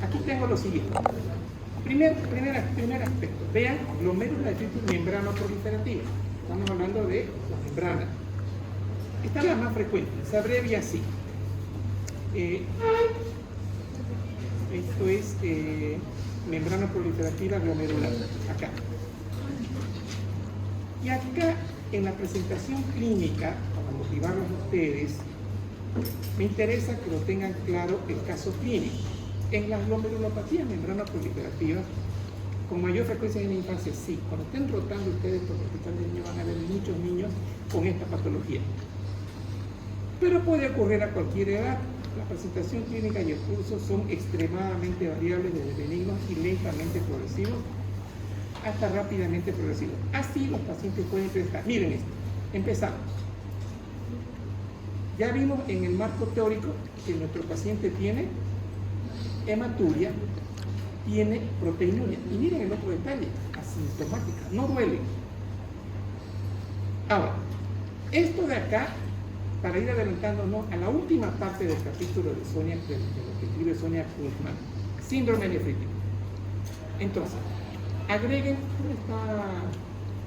aquí tengo lo siguiente. Primer aspecto, vean, glomérulo nefrítico membrana proliferativa. Estamos hablando de la membrana. Esta es la más frecuente, se abrevia así. Esto es membrana proliferativa glomerular, acá. Y acá, en la presentación clínica, para motivarlos a ustedes, me interesa que lo tengan claro el caso clínico. En las glomerulopatías membrana proliferativa, con mayor frecuencia en la infancia, sí. Cuando estén rotando ustedes por el hospital de niños van a ver muchos niños con esta patología. Pero puede ocurrir a cualquier edad. La presentación clínica y el curso son extremadamente variables, desde benignos y lentamente progresivos hasta rápidamente progresivos. Así los pacientes pueden presentar. Miren esto. Empezamos. Ya vimos en el marco teórico que nuestro paciente tiene hematuria, tiene proteinuria. Y miren el otro detalle, asintomática, no duele. Ahora, esto de acá, para ir adelantándonos a la última parte del capítulo de Sonia, de lo que escribe Sonia Kuhlman, síndrome nefrítico. Entonces, agreguen, ¿dónde está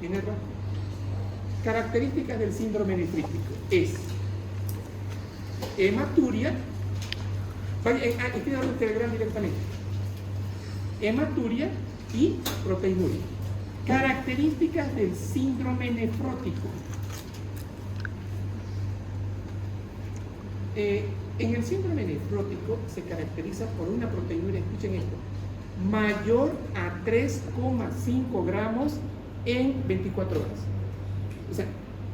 Minerva? Características del síndrome nefrítico. Es hematuria, estoy dando un telegrama directamente. Hematuria y proteinuria. Características del síndrome nefrótico. En el síndrome nefrótico se caracteriza por una proteinuria, escuchen esto, mayor a 3,5 gramos en 24 horas. O sea,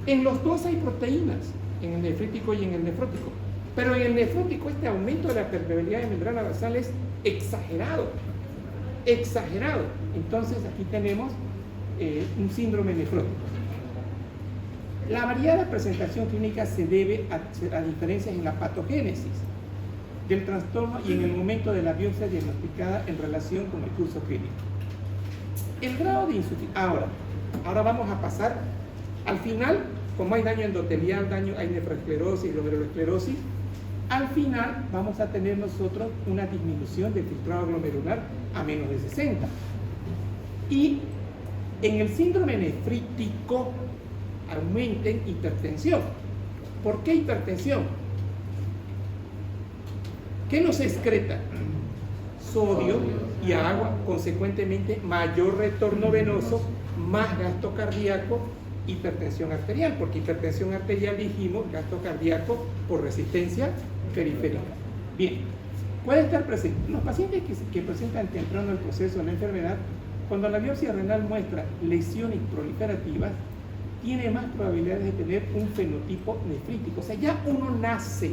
en los dos hay proteínas, en el nefrítico y en el nefrótico. Pero en el nefrótico este aumento de la permeabilidad de membrana basal es exagerado. Exagerado. Entonces aquí tenemos un síndrome nefrótico. La variada presentación clínica se debe a diferencias en la patogénesis del trastorno y en el momento de la biopsia diagnosticada en relación con el curso clínico. El grado de insuficiencia. Ahora vamos a pasar al final, como hay daño endotelial, hay nefroesclerosis, glomerulosclerosis, al final vamos a tener nosotros una disminución del filtrado glomerular a menos de 60. Y en el síndrome nefrítico aumenten hipertensión. ¿Por qué hipertensión? ¿Qué nos excreta? Sodio y agua, consecuentemente mayor retorno venoso, más gasto cardíaco, hipertensión arterial, porque hipertensión arterial dijimos gasto cardíaco por resistencia periférica. Bien, puede estar presente. Los pacientes que presentan temprano el proceso de la enfermedad, cuando la biopsia renal muestra lesiones proliferativas, tiene más probabilidades de tener un fenotipo nefrítico. O sea, ya uno nace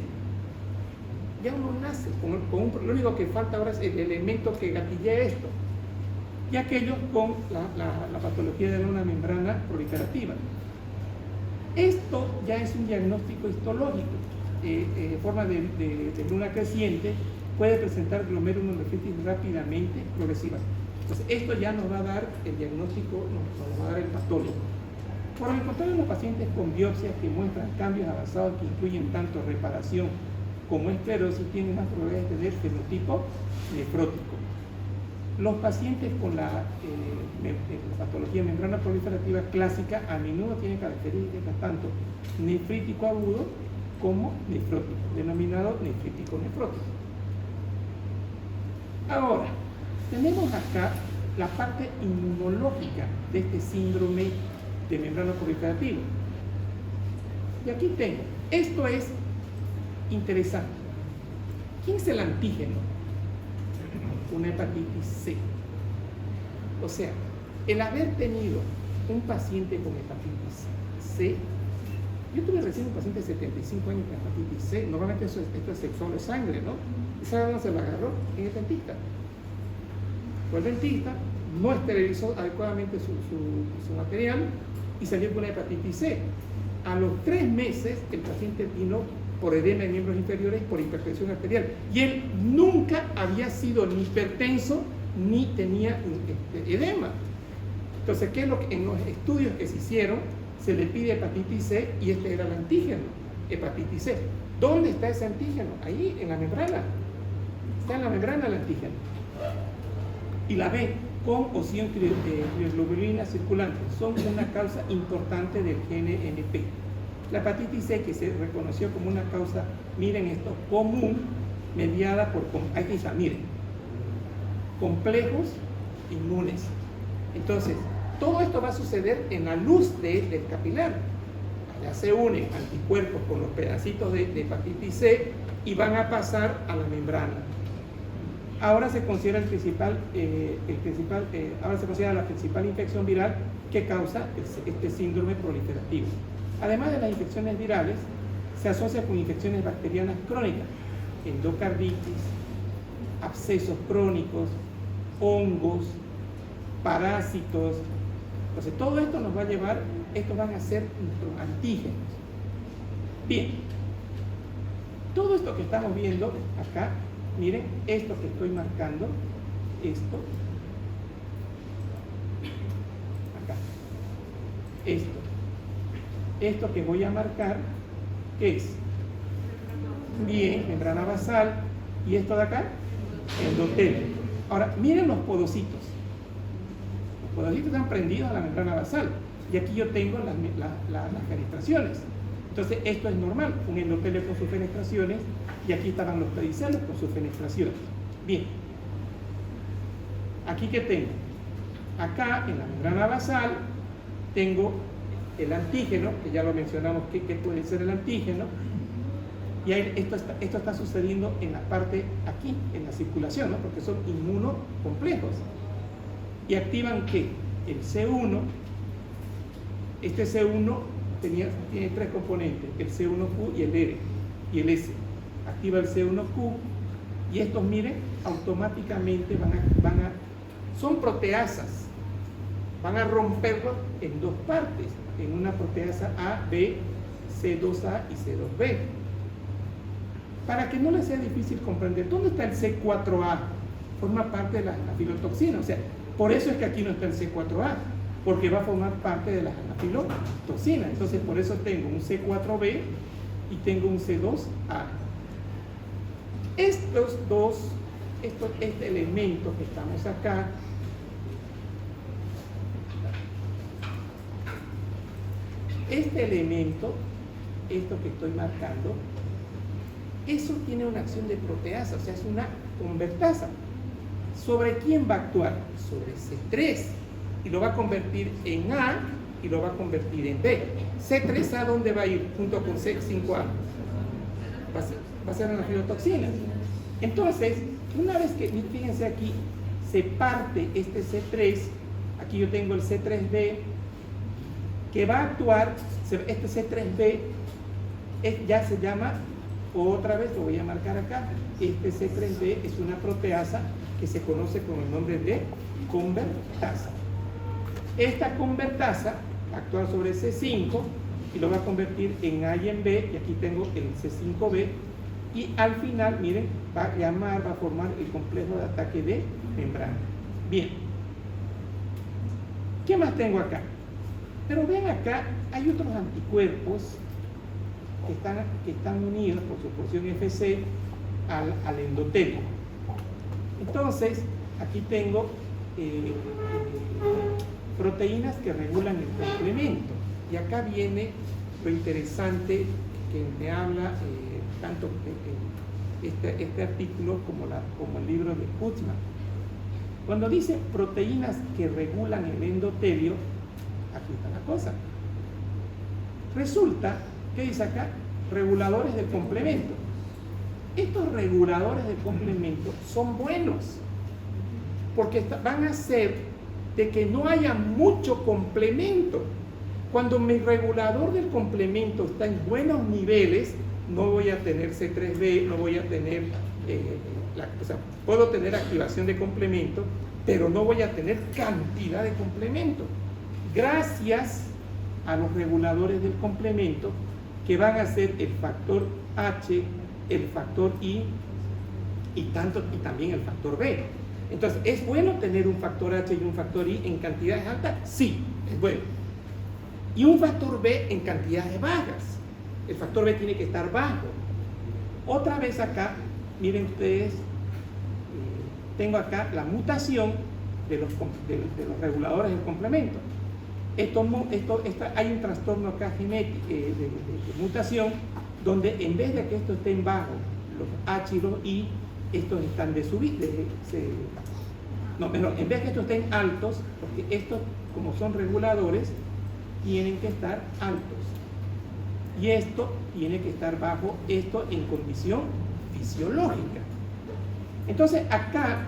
lo único que falta ahora es el elemento que gatille esto. Y aquellos con la patología de una membrana proliferativa. Esto ya es un diagnóstico histológico. Forma de luna creciente, puede presentar glomerulonefritis rápidamente progresiva. Entonces, esto ya nos va a dar el diagnóstico, nos va a dar el patólogo. Por el contrario, los pacientes con biopsias que muestran cambios avanzados que incluyen tanto reparación como esclerosis tienen más probabilidades de tener fenotipo nefrótico. Los pacientes con la patología membrana proliferativa clásica a menudo tienen características tanto nefrítico agudo como nefrótico, denominado nefrítico nefrótico. Ahora, tenemos acá la parte inmunológica de este síndrome de membrana proliferativa. Y aquí tengo, esto es interesante. ¿Quién es el antígeno? Una hepatitis C. O sea, el haber tenido un paciente con hepatitis C, yo tuve recién un paciente de 75 años con hepatitis C, normalmente esto es sexual de sangre, ¿no? ¿Y sabe dónde se lo agarró? En el dentista. Fue el dentista, no esterilizó adecuadamente su material y salió con una hepatitis C. A los 3 meses el paciente vino por edema de miembros inferiores, por hipertensión arterial. Y él nunca había sido ni hipertenso ni tenía edema. Entonces, ¿qué es lo que en los estudios que se hicieron se le pide hepatitis C y este era el antígeno, hepatitis C? ¿Dónde está ese antígeno? Ahí, en la membrana. está en la membrana el antígeno. Y la B, con o sin crioglobulina circulante, son una causa importante del GNMP. La hepatitis C, que se reconoció como una causa, miren esto, común, mediada por, aquí está, miren, complejos inmunes. Entonces, todo esto va a suceder en la luz del capilar. Ya se unen anticuerpos con los pedacitos de hepatitis C y van a pasar a la membrana. Ahora se considera ahora se considera la principal infección viral que causa este síndrome proliferativo. Además de las infecciones virales, se asocia con infecciones bacterianas crónicas, endocarditis, abscesos crónicos, hongos, parásitos. Entonces, todo esto nos va a llevar, estos van a ser nuestros antígenos. Bien, todo esto que estamos viendo acá, miren, esto que estoy marcando, esto que voy a marcar, ¿qué es? Bien, membrana basal, y esto de acá, endotelio. Ahora, miren los podocitos. Los podocitos están prendidos a la membrana basal, y aquí yo tengo las fenestraciones. Entonces, esto es normal, un endotelio con sus fenestraciones, y aquí estaban los pedicelos con sus fenestraciones. Bien, aquí que tengo, acá en la membrana basal, tengo el antígeno, que ya lo mencionamos, que puede ser el antígeno, y ahí, esto está sucediendo en la parte aquí, en la circulación, ¿no? Porque son inmunocomplejos. Y activan ¿qué? El C1, este C1 tiene tres componentes, el C1Q y el R, y el S. Activa el C1Q, y estos, miren, automáticamente son proteasas, van a romperlo en dos partes, en una proteasa A, B, C2A y C2B. Para que no les sea difícil comprender, ¿dónde está el C4A? Forma parte de la anafilotoxina, o sea, por eso es que aquí no está el C4A, porque va a formar parte de la anafilotoxina. Entonces, por eso tengo un C4B y tengo un C2A. Este elemento que estamos acá, este elemento, esto que estoy marcando, eso tiene una acción de proteasa, o sea, es una convertasa. ¿Sobre quién va a actuar? Sobre C3, y lo va a convertir en A y lo va a convertir en B. C3A, ¿dónde va a ir? Junto con C5A. Va a ser anafilotoxina. Entonces, una vez que, fíjense aquí, se parte este C3, aquí yo tengo el C3B, que va a actuar, este C3B ya se llama, otra vez lo voy a marcar acá, este C3B es una proteasa que se conoce con el nombre de convertasa. Esta convertasa va a actuar sobre C5 y lo va a convertir en A y en B, y aquí tengo el C5B, y al final, miren, va a formar el complejo de ataque de membrana. Bien, ¿qué más tengo acá? Pero ven acá, hay otros anticuerpos que están unidos por su porción FC al endotelio. Entonces, aquí tengo proteínas que regulan el complemento. Y acá viene lo interesante que me habla tanto este artículo como el libro de Putzman. Cuando dice proteínas que regulan el endotelio, aquí está la cosa. Resulta, ¿qué dice acá? Reguladores del complemento. Estos reguladores del complemento son buenos, porque van a hacer de que no haya mucho complemento. Cuando mi regulador del complemento está en buenos niveles, no voy a tener C3B, no voy a tener, o sea, puedo tener activación de complemento, pero no voy a tener cantidad de complemento. Gracias a los reguladores del complemento, que van a ser el factor H, el factor I y también el factor B. Entonces, ¿es bueno tener un factor H y un factor I en cantidades altas? Sí, es bueno. Y un factor B en cantidades bajas. El factor B tiene que estar bajo. Otra vez acá, miren ustedes, tengo acá la mutación de los reguladores del complemento. Hay un trastorno acá genético de mutación, donde en vez de que estos estén bajos, los H y los I, estos están de subir, en vez de que estos estén altos, porque estos, como son reguladores, tienen que estar altos. Y esto tiene que estar bajo, esto en condición fisiológica. Entonces acá,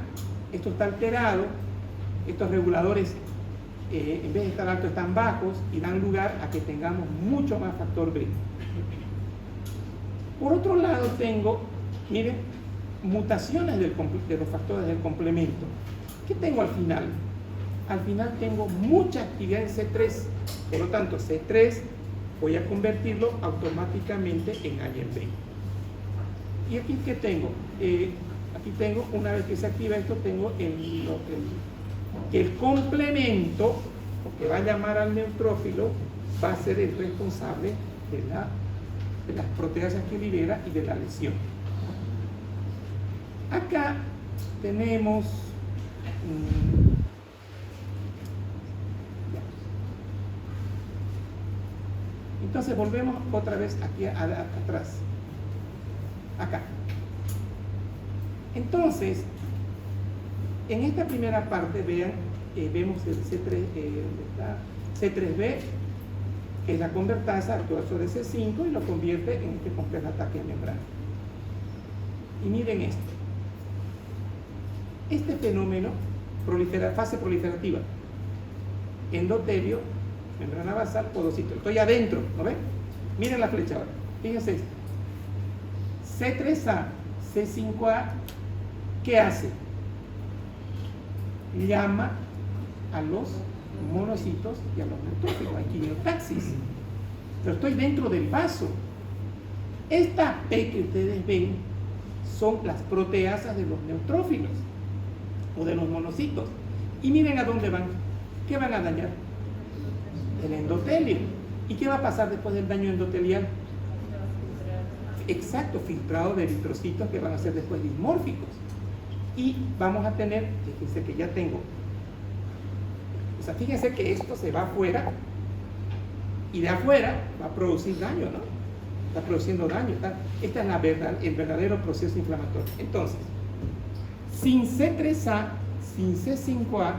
esto está alterado, estos reguladores, en vez de estar altos, están bajos y dan lugar a que tengamos mucho más factor B. Por otro lado tengo, miren, mutaciones de los factores del complemento. ¿Qué tengo al final? Al final tengo mucha actividad en C3, por lo tanto C3 voy a convertirlo automáticamente en A y en B. ¿Y aquí qué tengo? Aquí tengo, una vez que se activa esto, tengo que el complemento, que va a llamar al neutrófilo, va a ser el responsable de las proteasas que libera y de la lesión. Acá tenemos entonces volvemos otra vez aquí atrás, acá. Entonces, en esta primera parte, vean, vemos el C3B, que es la convertasa, actúa sobre C5 y lo convierte en este complejo ataque de membrana. Y miren esto. Este fenómeno, fase proliferativa, endotelio, membrana basal, podocito. Estoy adentro, ¿no ven? Miren la flecha ahora. Fíjense esto. C3A, C5A, ¿qué hace? Llama a los monocitos y a los neutrófilos, hay quimiotaxis. Pero estoy dentro del vaso. Esta P que ustedes ven son las proteasas de los neutrófilos o de los monocitos. Y miren a dónde van. ¿Qué van a dañar? El endotelio. ¿Y qué va a pasar después del daño endotelial? Exacto, filtrado de eritrocitos que van a ser después dismórficos. Y vamos a tener, fíjense que ya tengo, o sea, fíjense que esto se va afuera y de afuera va a producir daño, ¿no? Está produciendo daño. Esta es el verdadero proceso inflamatorio. Entonces, sin C3A, sin C5A,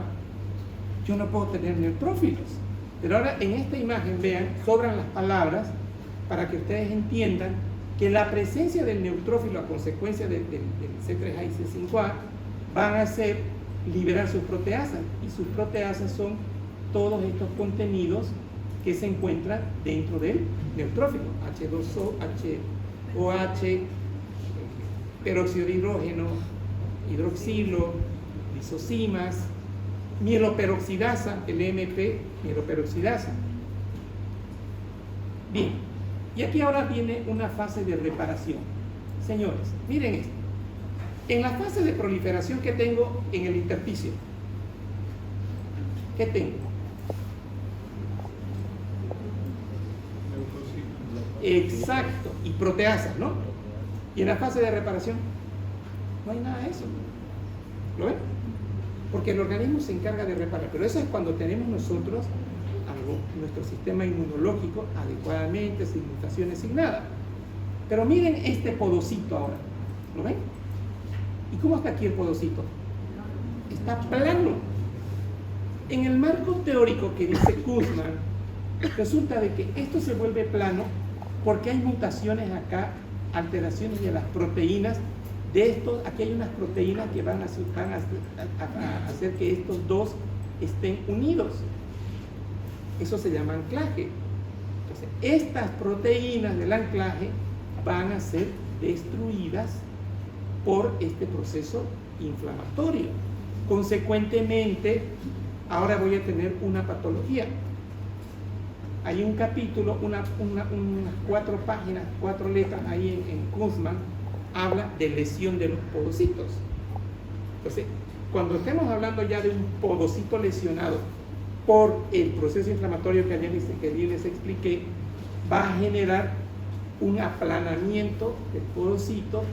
yo no puedo tener neutrófilos. Pero ahora en esta imagen, vean, sobran las palabras para que ustedes entiendan que la presencia del neutrófilo a consecuencia del C3A y C5A van a hacer liberar sus proteasas, y sus proteasas son todos estos contenidos que se encuentran dentro del neutrófilo: H2O, OH, peróxido de hidrógeno, hidroxilo, lisosimas, mieloperoxidasa, el MP, mieloperoxidasa. Bien, y aquí ahora viene una fase de reparación. Señores, miren esto. En la fase de proliferación que tengo en el intersticio, ¿qué tengo? Exacto, y proteasas, ¿no? Y en la fase de reparación no hay nada de eso. ¿Lo ven? Porque el organismo se encarga de reparar, pero eso es cuando tenemos nosotros nuestro sistema inmunológico adecuadamente, sin mutaciones, sin nada. Pero miren este podocito ahora, ¿lo ven? ¿Y cómo está aquí el podocito? Está plano. En el marco teórico que dice Kuzman, resulta de que esto se vuelve plano porque hay mutaciones acá, alteraciones de las proteínas de estos. Aquí hay unas proteínas que van a hacer que estos dos estén unidos. Eso se llama anclaje. Entonces, estas proteínas del anclaje van a ser destruidas por este proceso inflamatorio. Consecuentemente, ahora voy a tener una patología. Hay un capítulo, unas 4 páginas, 4 letras ahí en Kuzman, habla de lesión de los podocitos. Entonces, cuando estemos hablando ya de un podocito lesionado por el proceso inflamatorio que ayer les expliqué, va a generar un aplanamiento del podocito,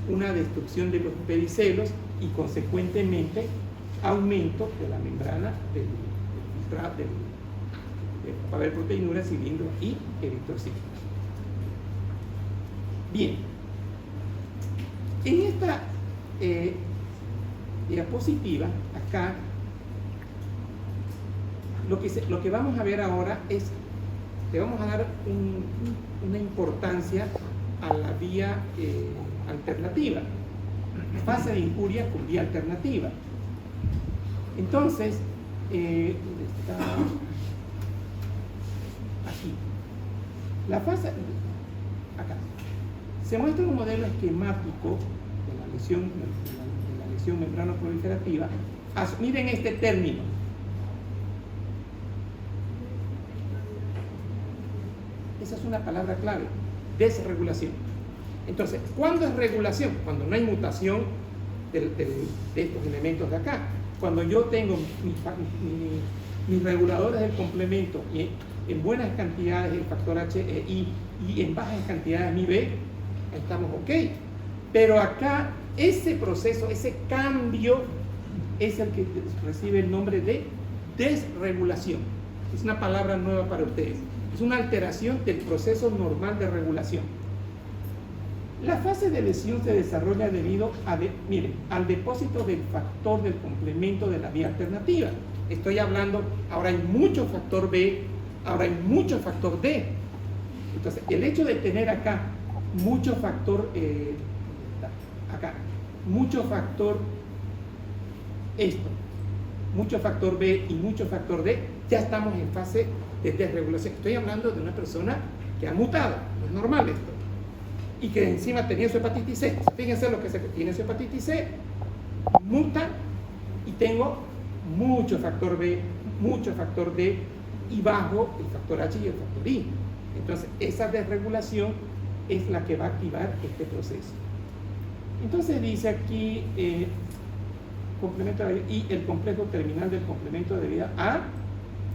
una destrucción de los pedicelos y consecuentemente aumento de la membrana del papel proteinura, cilindro y eritrocito. Bien, en esta diapositiva, acá, lo que vamos a ver ahora es, le vamos a dar una importancia a la vía alternativa, fase de injuria con vía alternativa. Entonces, ¿dónde está? Aquí. La fase, acá. Se muestra un modelo esquemático de la lesión membrano-proliferativa. Miren este término. Esa es una palabra clave, desregulación. Entonces, ¿cuándo es regulación? Cuando no hay mutación de estos elementos de acá. Cuando yo tengo mis reguladores del complemento y en buenas cantidades el factor H e I y en bajas cantidades mi B, estamos ok. Pero acá ese proceso, ese cambio es el que recibe el nombre de desregulación. Es una palabra nueva para ustedes. Es una alteración del proceso normal de regulación. La fase de lesión se desarrolla debido al depósito del factor del complemento de la vía alternativa. Estoy hablando, ahora hay mucho factor B, ahora hay mucho factor D. Entonces, el hecho de tener acá mucho factor, mucho factor mucho factor B y mucho factor D, ya estamos en fase de desregulación. Estoy hablando de una persona que ha mutado, no es normal esto, y que encima tenía su hepatitis C. Fíjense lo que tiene su hepatitis C, muta y tengo mucho factor B, mucho factor D y bajo el factor H y el factor I. Entonces, esa desregulación es la que va a activar este proceso. Entonces dice aquí complemento de vida y el complejo terminal del complemento de vida a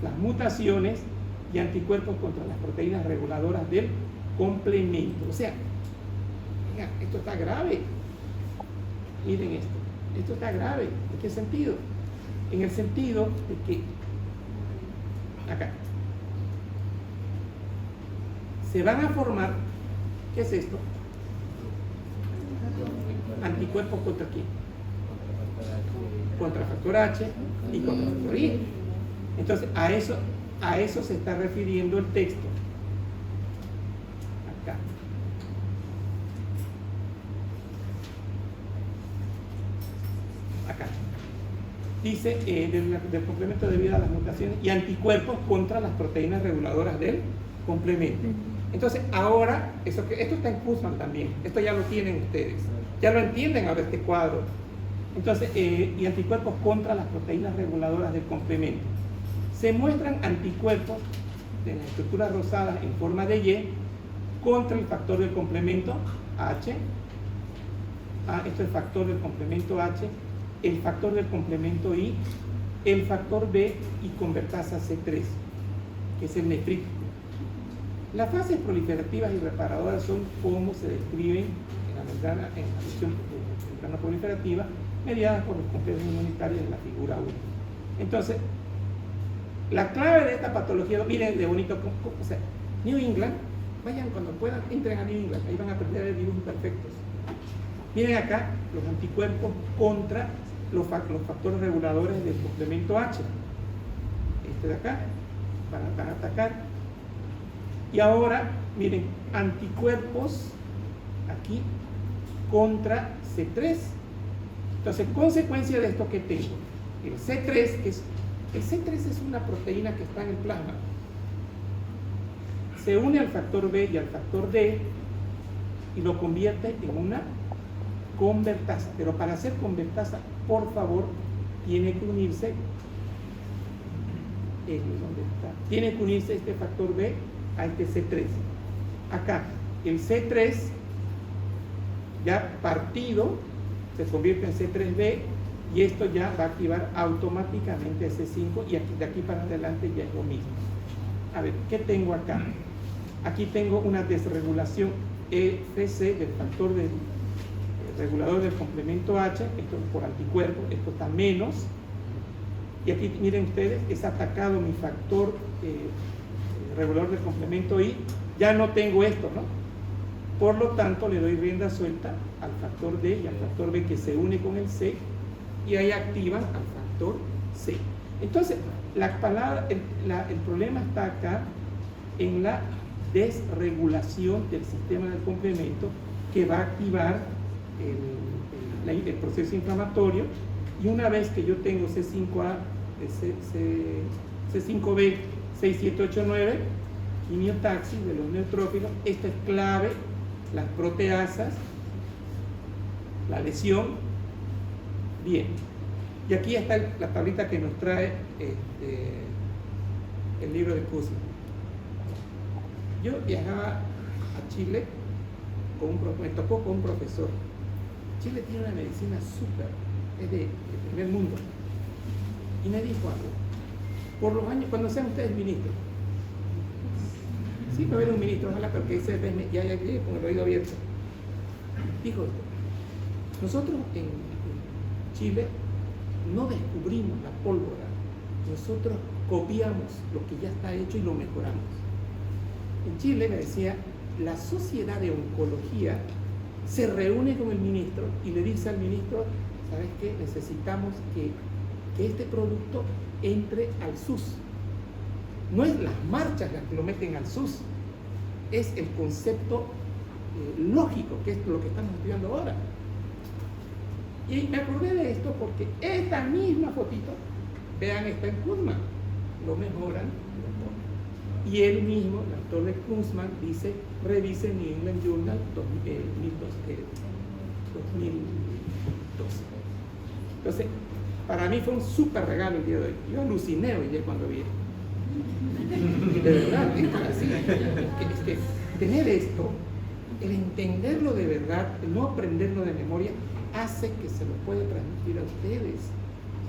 las mutaciones y anticuerpos contra las proteínas reguladoras del complemento. O sea, mira, esto está grave. Miren esto está grave. ¿En qué sentido? En el sentido de que acá se van a formar, ¿qué es esto? Anticuerpos contra quién? Contra factor H y contra factor I. Entonces, a eso se está refiriendo el texto. Acá. Acá. Dice del complemento debido a las mutaciones y anticuerpos contra las proteínas reguladoras del complemento. Entonces, ahora, esto está en Kussmann también. Esto ya lo tienen ustedes. Ya lo entienden ahora este cuadro. Entonces, y anticuerpos contra las proteínas reguladoras del complemento. Se muestran anticuerpos de las estructuras rosadas en forma de Y contra el factor del complemento H. Esto es el factor del complemento H, el factor del complemento I, el factor B y convertasa C3, que es el nefrítico. Las fases proliferativas y reparadoras son como se describen en la lesión membrana proliferativa, mediadas por los complejos inmunitarios en la figura 1. Entonces, la clave de esta patología, miren de bonito, o sea, New England, vayan cuando puedan, entren a New England, ahí van a aprender de virus imperfectos. Miren acá los anticuerpos contra los factores reguladores del complemento H. Este de acá, van a atacar. Y ahora, miren, anticuerpos aquí contra C3. Entonces, consecuencia de esto que tengo, el C3 es una proteína que está en el plasma. Se une al factor B y al factor D y lo convierte en una convertasa. Pero para hacer convertasa, por favor, tiene que unirse tiene que unirse este factor B a este C3. Acá, el C3 ya partido se convierte en C3B y esto ya va a activar automáticamente C5 y aquí, de aquí para adelante ya es lo mismo. A ver, ¿qué tengo acá? Aquí tengo una desregulación FC del factor regulador del complemento H, esto es por anticuerpo, esto está menos. Y aquí miren ustedes, es atacado mi factor regulador del complemento I, ya no tengo esto, ¿no? Por lo tanto, le doy rienda suelta al factor D y al factor B que se une con el C y ahí activan al factor C. Entonces, el problema está acá en la desregulación del sistema del complemento que va a activar el proceso inflamatorio, y una vez que yo tengo C5A, C5B, 6, 7, 8, 9, quimiotaxis de los neutrófilos, esto es clave, las proteasas, la lesión. Bien, y aquí está la tablita que nos trae el libro de Kuzma. Yo viajaba a Chile, me tocó con un profesor. Chile tiene una medicina súper, es de primer mundo. Y me dijo algo, por los años, cuando sean ustedes ministros, sí, no era un ministro, ojalá, pero que ese ya llegué con el oído abierto. Dijo esto, nosotros en Chile no descubrimos la pólvora, nosotros copiamos lo que ya está hecho y lo mejoramos. En Chile, me decía, la sociedad de oncología se reúne con el ministro y le dice al ministro, ¿sabes qué? Necesitamos que este producto entre al SUS. No es las marchas las que lo meten al SUS, es el concepto lógico, que es lo que estamos estudiando ahora. Y me acordé de esto porque esta misma fotito, vean, está en Kuzma, lo mejoran, lo ponen. Y él mismo, el autor de Kuzma, dice, revise New England Journal 2012. Entonces, para mí fue un súper regalo el día de hoy. Yo aluciné hoy día cuando vi esto. De verdad, es así. Tener esto, el entenderlo de verdad, el no aprenderlo de memoria, hace que se lo pueda transmitir a ustedes.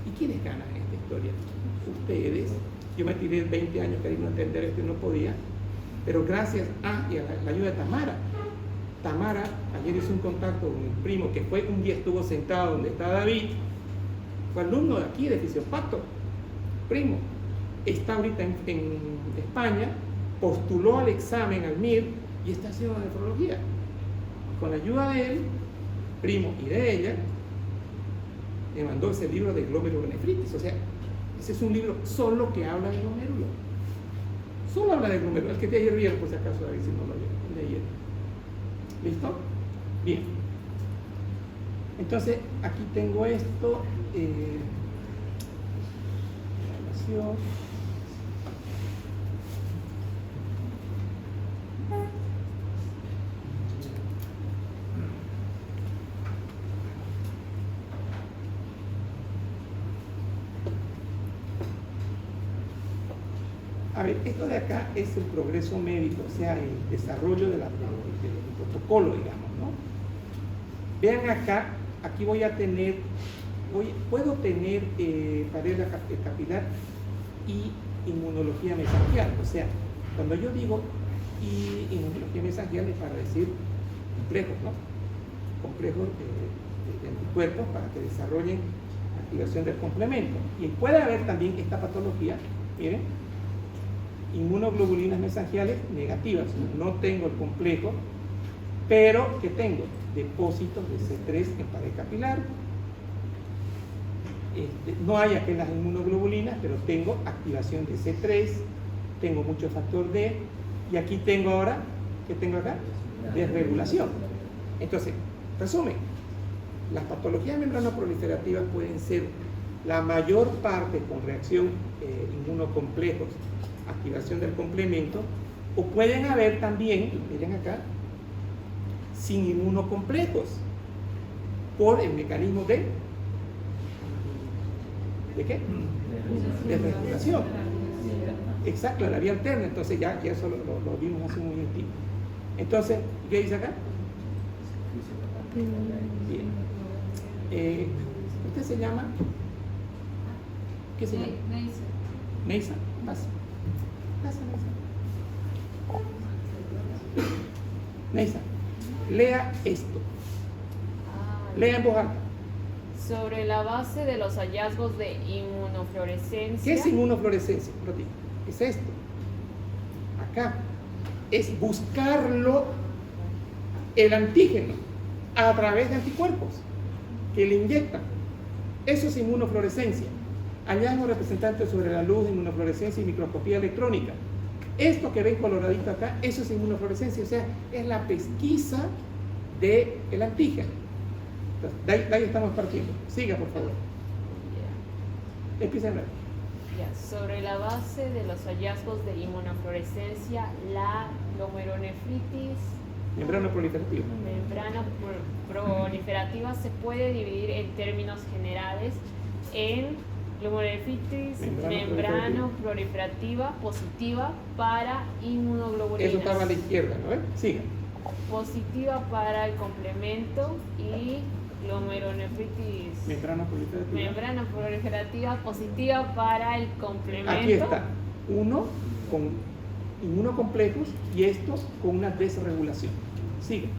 ¿Y quiénes ganan en esta historia? Ustedes. Yo me tiré 20 años queriendo entender esto y no podía, pero gracias a la ayuda de Tamara. Tamara, ayer hizo un contacto con mi primo, que fue un día estuvo sentado donde está David, fue alumno de aquí, de Fisiopacto, primo, está ahorita en España, postuló al examen, al MIR, y está haciendo nefrología. Con la ayuda de él, primo, y de ella, me mandó ese libro de glomerulonefritis. O sea, ese es un libro solo que habla de glomérulo. Solo habla de glomérulo. El que de ayer vieron, por si acaso, David, si no lo vieron, el de ayer. ¿Listo? Bien. Entonces, aquí tengo esto. Evaluación. A ver, esto de acá es el progreso médico, o sea, el desarrollo del protocolo, digamos, ¿no? Vean acá, aquí voy a tener, puedo tener pared capilar y inmunología mesangial. O sea, cuando yo digo inmunología mesangial es para decir complejos, ¿no? Complejos de anticuerpos para que desarrollen activación del complemento. Y puede haber también esta patología, miren, inmunoglobulinas mesangiales negativas. No tengo el complejo, pero ¿qué tengo? Depósitos de C3 en pared capilar. No hay aquellas inmunoglobulinas, pero tengo activación de C3, tengo mucho factor D, y aquí tengo ahora, ¿qué tengo acá? Desregulación. Entonces, resumen, las patologías membranoproliferativas pueden ser la mayor parte con reacción inmunocomplejos, activación del complemento, o pueden haber también, miren acá, sin inmunocomplejos, por el mecanismo ¿de qué? De regulación. Exacto, la vía alterna. Entonces ya eso lo vimos hace un momentito. Entonces, ¿qué dice acá? Bien. ¿Usted se llama? ¿Qué se llama? Neisa. Pasa. Neisa, lea esto. Lea en voz alta. Sobre la base de los hallazgos de inmunofluorescencia. ¿Qué es inmunofluorescencia? Es esto. Acá. Es buscarlo, el antígeno, a través de anticuerpos que le inyectan. Eso es inmunofluorescencia. Hallazgos representantes sobre la luz, inmunofluorescencia y microscopía electrónica. Esto que ven coloradito acá, eso es inmunofluorescencia, o sea, es la pesquisa del antígeno. Entonces, de ahí estamos partiendo. Siga, por favor. Empieza a hablar. Sobre la base de los hallazgos de inmunofluorescencia, la glomerulonefritis Membrana proliferativa. Membrana proliferativa se puede dividir en términos generales en glomerulonefritis membrana proliferativa positiva para inmunoglobulinas. Eso estaba a la izquierda, ¿no? Siga. Positiva para el complemento y glomerulonefritis membrana proliferativa positiva para el complemento. Aquí está, uno con inmunocompletos y estos con una desregulación. Sigue.